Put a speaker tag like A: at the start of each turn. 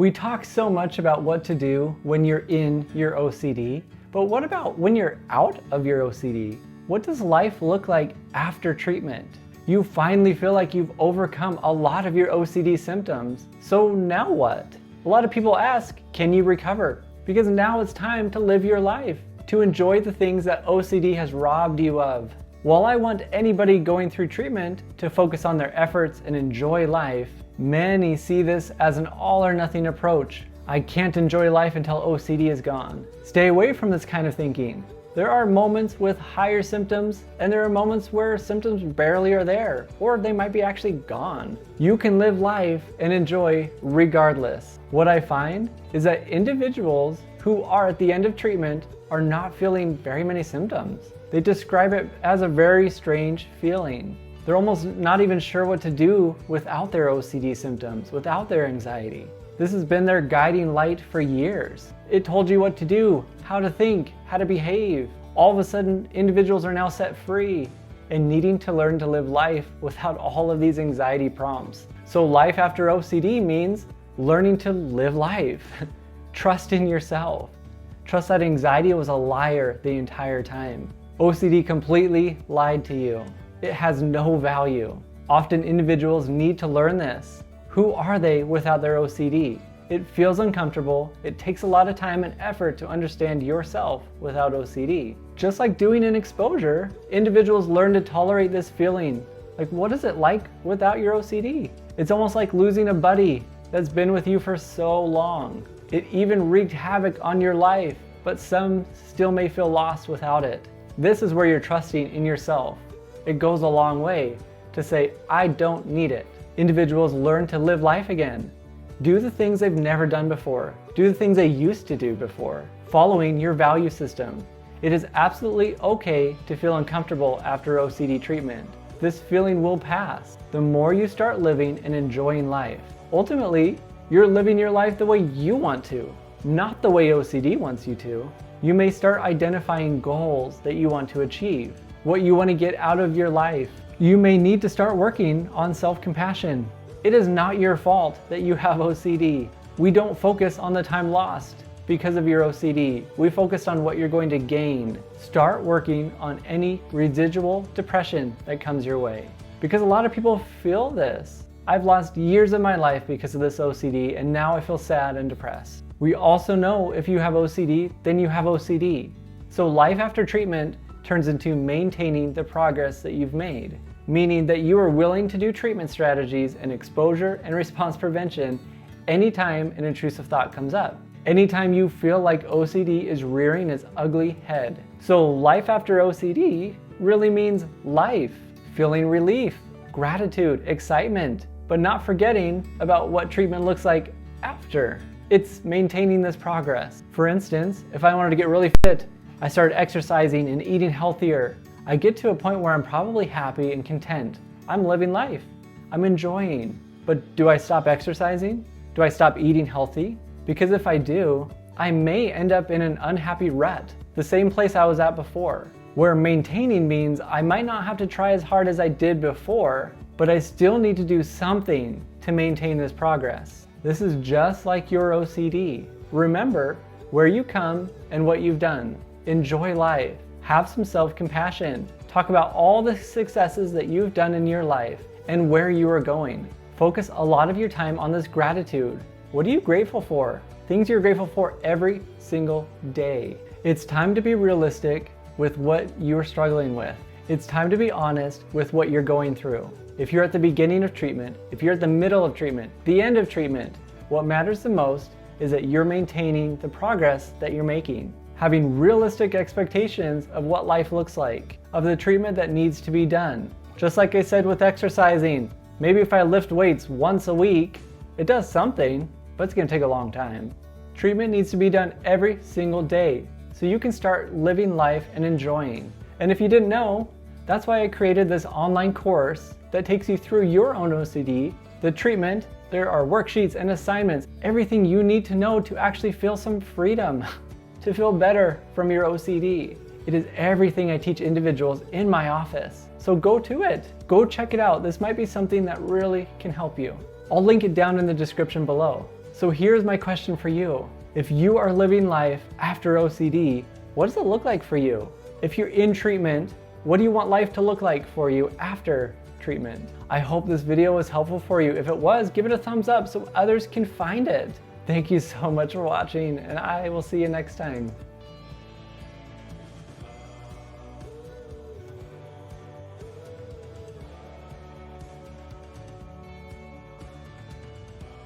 A: We talk so much about what to do when you're in your OCD, but what about when you're out of your OCD? What does life look like after treatment? You finally feel like you've overcome a lot of your OCD symptoms, so now what? A lot of people ask, can you recover? Because now it's time to live your life, to enjoy the things that OCD has robbed you of. While I want anybody going through treatment to focus on their efforts and enjoy life, many see this as an all or nothing approach. I can't enjoy life until OCD is gone. Stay away from this kind of thinking. There are moments with higher symptoms, and there are moments where symptoms barely are there, or they might be actually gone. You can live life and enjoy regardless. What I find is that individuals who are at the end of treatment are not feeling very many symptoms. They describe it as a very strange feeling. They're almost not even sure what to do without their OCD symptoms, without their anxiety. This has been their guiding light for years. It told you what to do, how to think, how to behave. All of a sudden, individuals are now set free and needing to learn to live life without all of these anxiety prompts. So life after OCD means learning to live life. Trust in yourself. Trust that anxiety was a liar the entire time. OCD completely lied to you. It has no value. Often individuals need to learn this. Who are they without their OCD? It feels uncomfortable. It takes a lot of time and effort to understand yourself without OCD. Just like doing an exposure, individuals learn to tolerate this feeling. Like, what is it like without your OCD? It's almost like losing a buddy that's been with you for so long. It even wreaked havoc on your life, but some still may feel lost without it. This is where you're trusting in yourself. It goes a long way to say, I don't need it. Individuals learn to live life again. Do the things they've never done before. Do the things they used to do before, following your value system. It is absolutely okay to feel uncomfortable after OCD treatment. This feeling will pass the more you start living and enjoying life. Ultimately, you're living your life the way you want to, not the way OCD wants you to. You may start identifying goals that you want to achieve, what you want to get out of your life. You may need to start working on self-compassion. It is not your fault that you have OCD. We don't focus on the time lost because of your OCD. We focus on what you're going to gain. Start working on any residual depression that comes your way. Because a lot of people feel this. I've lost years of my life because of this OCD, and now I feel sad and depressed. We also know if you have OCD, then you have OCD. So life after treatment turns into maintaining the progress that you've made, meaning that you are willing to do treatment strategies and exposure and response prevention anytime an intrusive thought comes up, anytime you feel like OCD is rearing its ugly head. So life after OCD really means life, feeling relief, gratitude, excitement, but not forgetting about what treatment looks like after. It's maintaining this progress. For instance, if I wanted to get really fit, I started exercising and eating healthier. I get to a point where I'm probably happy and content. I'm living life. I'm enjoying. But do I stop exercising? Do I stop eating healthy? Because if I do, I may end up in an unhappy rut, the same place I was at before, where maintaining means I might not have to try as hard as I did before, but I still need to do something to maintain this progress. This is just like your OCD. Remember where you come and what you've done. Enjoy life. Have some self-compassion. Talk about all the successes that you've done in your life and where you are going. Focus a lot of your time on this gratitude. What are you grateful for? Things you're grateful for every single day. It's time to be realistic with what you're struggling with. It's time to be honest with what you're going through. If you're at the beginning of treatment, if you're at the middle of treatment, the end of treatment, what matters the most is that you're maintaining the progress that you're making. Having realistic expectations of what life looks like, of the treatment that needs to be done. Just like I said with exercising, maybe if I lift weights once a week, it does something, but it's gonna take a long time. Treatment needs to be done every single day, so you can start living life and enjoying. And if you didn't know, that's why I created this online course that takes you through your own OCD, the treatment. There are worksheets and assignments, everything you need to know to actually feel some freedom. To feel better from your OCD. It is everything I teach individuals in my office. So go to it. Go check it out. This might be something that really can help you. I'll link it down in the description below. So here's my question for you. If you are living life after OCD, what does it look like for you? If you're in treatment, what do you want life to look like for you after treatment? I hope this video was helpful for you. If it was, give it a thumbs up so others can find it. Thank you so much for watching, and I will see you next time.